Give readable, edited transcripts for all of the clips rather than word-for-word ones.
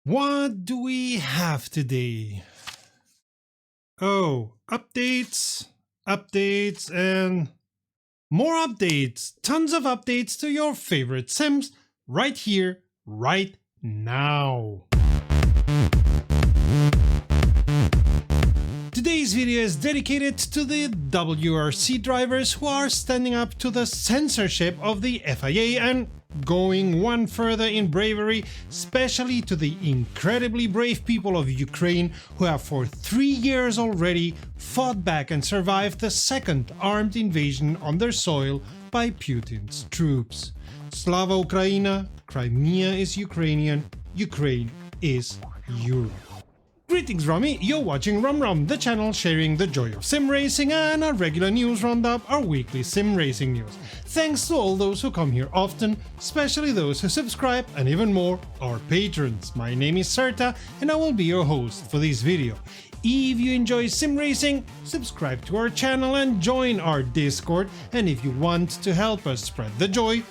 What do we have today? Oh, updates, and more updates. Tons of updates to your favorite sims right here, right now. Today's video is dedicated to the WRC drivers who are standing up to the censorship of the FIA and going one further in bravery, especially to the incredibly brave people of Ukraine who have for 3 years already fought back and survived the second armed invasion on their soil by Putin's troops. Slava Ukraina, Crimea is Ukrainian, Ukraine is Europe. Greetings Romy, you're watching Rum, the channel sharing the joy of sim racing and a regular news roundup, our weekly sim racing news. Thanks to all those who come here often, especially those who subscribe, and even more, our patrons. My name is Serta and I will be your host for this video. If you enjoy sim racing, subscribe to our channel and join our Discord, and if you want to help us spread the joy,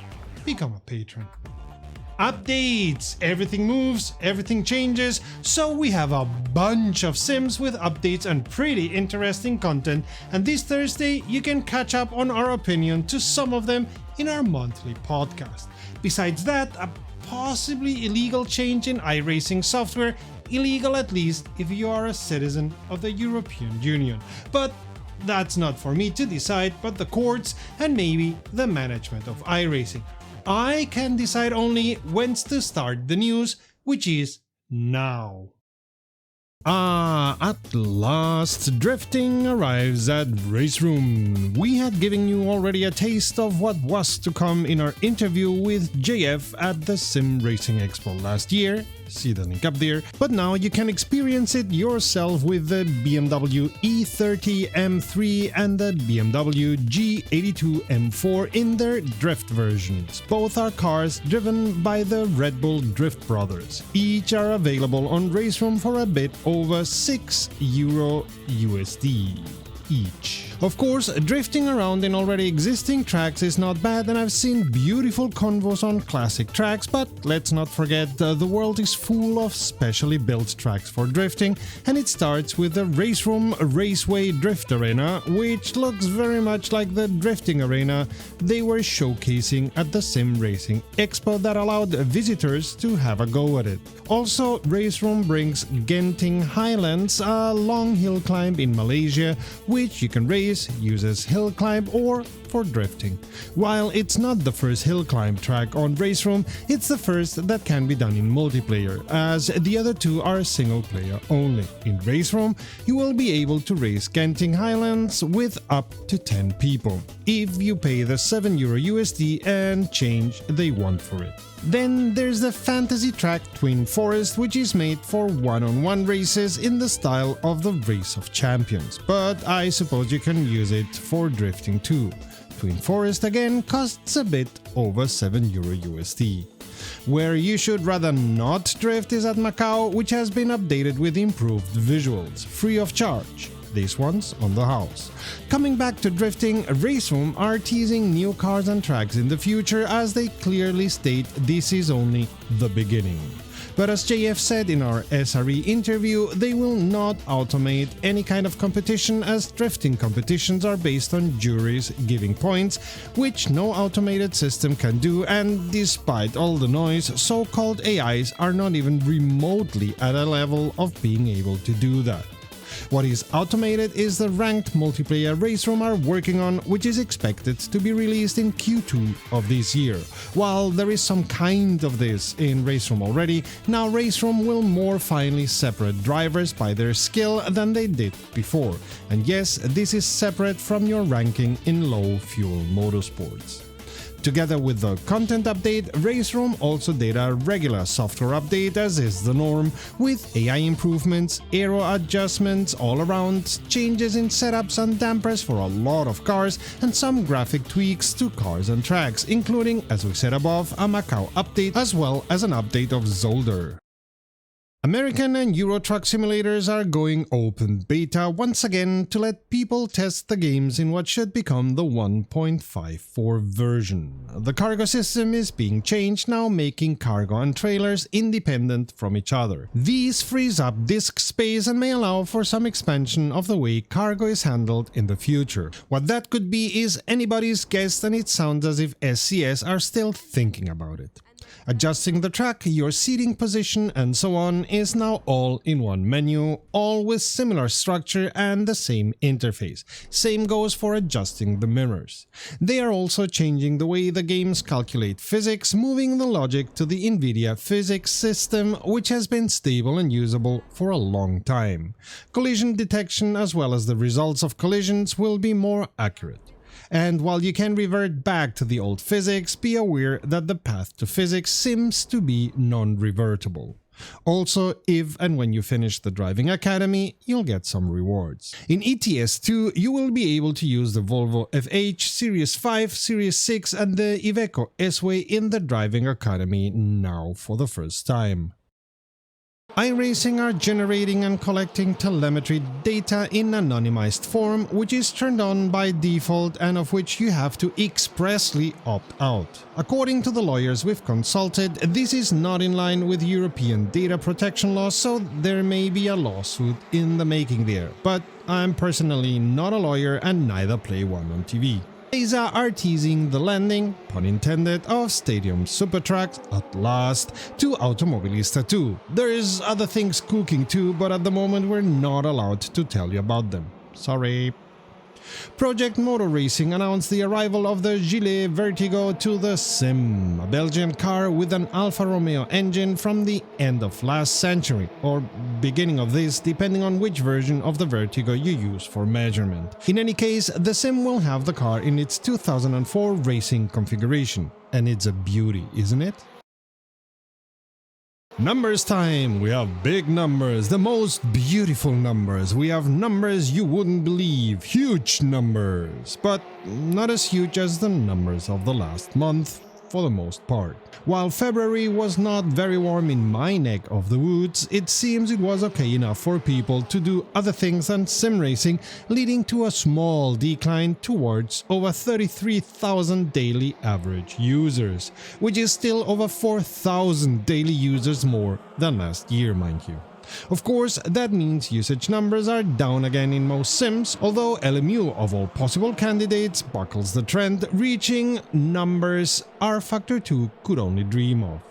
become a patron. Updates! Everything moves, everything changes, so we have a bunch of sims with updates and pretty interesting content, and this Thursday you can catch up on our opinion to some of them in our monthly podcast. Besides that, a possibly illegal change in iRacing software, illegal at least if you are a citizen of the European Union. But that's not for me to decide, but the courts and maybe the management of iRacing. I can decide only when to start the news, which is now. At last, drifting arrives at RaceRoom. We had given you already a taste of what was to come in our interview with JF at the Sim Racing Expo last year. See the link up there. But now you can experience it yourself with the BMW E30 M3 and the BMW G82 M4 in their drift versions. Both are cars driven by the Red Bull Drift brothers. Each are available on RaceRoom for a bit over €6 USD each. Of course, drifting around in already existing tracks is not bad, and I've seen beautiful convos on classic tracks, but let's not forget the world is full of specially built tracks for drifting, and it starts with the RaceRoom Raceway Drift Arena, which looks very much like the drifting arena they were showcasing at the Sim Racing Expo that allowed visitors to have a go at it. Also, RaceRoom brings Genting Highlands, a long hill climb in Malaysia, which you can race, uses hill climb or for drifting. While it's not the first hill climb track on RaceRoom, it's the first that can be done in multiplayer, as the other two are single player only. In RaceRoom, you will be able to race Genting Highlands with up to 10 people, if you pay the €7 USD and change they want for it. Then there's the fantasy track Twin Forest, which is made for one-on-one races in the style of the Race of Champions, but I suppose you can use it for drifting too. Twin Forest again costs a bit over €7 USD. Where you should rather not drift is at Macau, which has been updated with improved visuals, free of charge. This one's on the house. Coming back to drifting, RaceRoom are teasing new cars and tracks in the future, as they clearly state this is only the beginning. But as JF said in our SRE interview, they will not automate any kind of competition, as drifting competitions are based on juries giving points, which no automated system can do, and despite all the noise, so-called AIs are not even remotely at a level of being able to do that. What is automated is the ranked multiplayer RaceRoom are working on, which is expected to be released in Q2 of this year. While there is some kind of this in RaceRoom already, now RaceRoom will more finely separate drivers by their skill than they did before. And yes, this is separate from your ranking in low fuel motorsports. Together with the content update, RaceRoom also did a regular software update, as is the norm, with AI improvements, aero adjustments all around, changes in setups and dampers for a lot of cars, and some graphic tweaks to cars and tracks, including, as we said above, a Macau update as well as an update of Zolder. American and Euro Truck simulators are going open beta once again to let people test the games in what should become the 1.54 version. The cargo system is being changed now, making cargo and trailers independent from each other. These frees up disk space and may allow for some expansion of the way cargo is handled in the future. What that could be is anybody's guess, and it sounds as if SCS are still thinking about it. Adjusting the track, your seating position and so on is now all in one menu, all with similar structure and the same interface. Same goes for adjusting the mirrors. They are also changing the way the games calculate physics, moving the logic to the NVIDIA physics system, which has been stable and usable for a long time. Collision detection as well as the results of collisions will be more accurate. And while you can revert back to the old physics, be aware that the path to physics seems to be non-revertible. Also, if and when you finish the driving academy, you'll get some rewards. In ETS2, you will be able to use the Volvo FH, Series 5, Series 6 and the Iveco S-Way in the driving academy now for the first time. iRacing are generating and collecting telemetry data in anonymized form, which is turned on by default and of which you have to expressly opt out. According to the lawyers we've consulted, this is not in line with European data protection laws, so there may be a lawsuit in the making there. But I'm personally not a lawyer and neither play one on TV. ESA are teasing the landing, pun intended, of Stadium Supertrucks at last to Automobilista 2. There's other things cooking too, but at the moment we're not allowed to tell you about them. Sorry. Project Motor Racing announced the arrival of the Gilet Vertigo to the Sim, a Belgian car with an Alfa Romeo engine from the end of last century, or beginning of this, depending on which version of the Vertigo you use for measurement. In any case, the Sim will have the car in its 2004 racing configuration, and it's a beauty, isn't it? Numbers time! We have big numbers, the most beautiful numbers. We have numbers you wouldn't believe, huge numbers, but not as huge as the numbers of the last month, for the most part. While February was not very warm in my neck of the woods, it seems it was okay enough for people to do other things than sim racing, leading to a small decline towards over 33,000 daily average users, which is still over 4,000 daily users more than last year, mind you. Of course, that means usage numbers are down again in most sims, although LMU of all possible candidates buckles the trend, reaching numbers R Factor 2 could only dream of.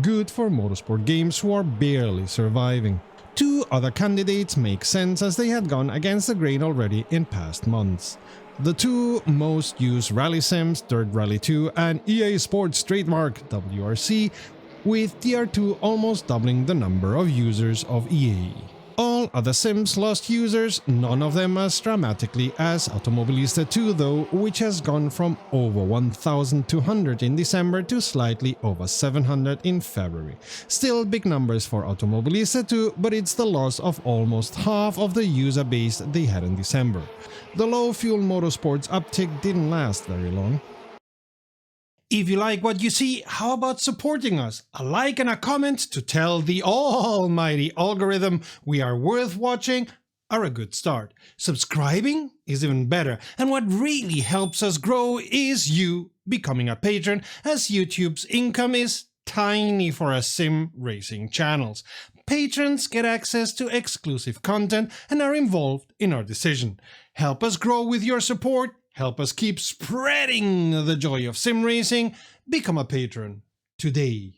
Good for motorsport games who are barely surviving. Two other candidates make sense as they had gone against the grain already in past months. The two most used rally sims, Dirt Rally 2 and EA Sports trademark WRC, with TR2 almost doubling the number of users of EA. All other sims lost users, none of them as dramatically as Automobilista 2 though, which has gone from over 1,200 in December to slightly over 700 in February. Still big numbers for Automobilista 2, but it's the loss of almost half of the user base they had in December. The low fuel motorsports uptick didn't last very long. If you like what you see, how about supporting us? A like and a comment to tell the almighty algorithm we are worth watching are a good start. Subscribing is even better, and what really helps us grow is you becoming a patron, as YouTube's income is tiny for us sim racing channels. Patrons get access to exclusive content and are involved in our decision. Help us grow with your support. Help us keep spreading the joy of sim racing. Become a patron today.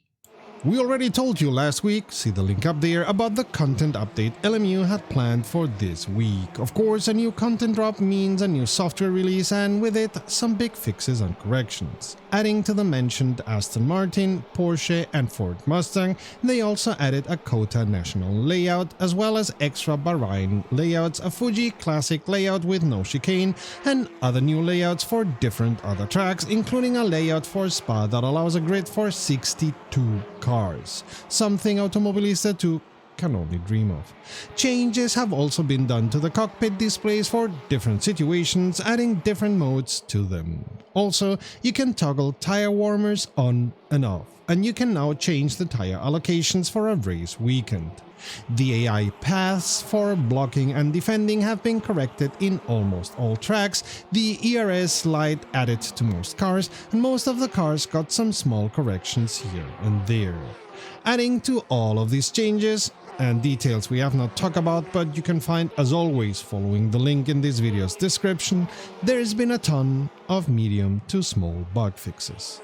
We already told you last week, see the link up there, about the content update LMU had planned for this week. Of course, a new content drop means a new software release, and with it, some big fixes and corrections. Adding to the mentioned Aston Martin, Porsche and Ford Mustang, they also added a COTA National layout, as well as extra Bahrain layouts, a Fuji Classic layout with no chicane, and other new layouts for different other tracks, including a layout for Spa that allows a grid for 62 cars, something Automobilista 2 can only dream of. Changes have also been done to the cockpit displays for different situations, adding different modes to them. Also, you can toggle tire warmers on and off, and you can now change the tire allocations for a race weekend. The AI paths for blocking and defending have been corrected in almost all tracks, the ERS light added to most cars, and most of the cars got some small corrections here and there. Adding to all of these changes, and details we have not talked about but you can find as always following the link in this video's description, there's been a ton of medium to small bug fixes.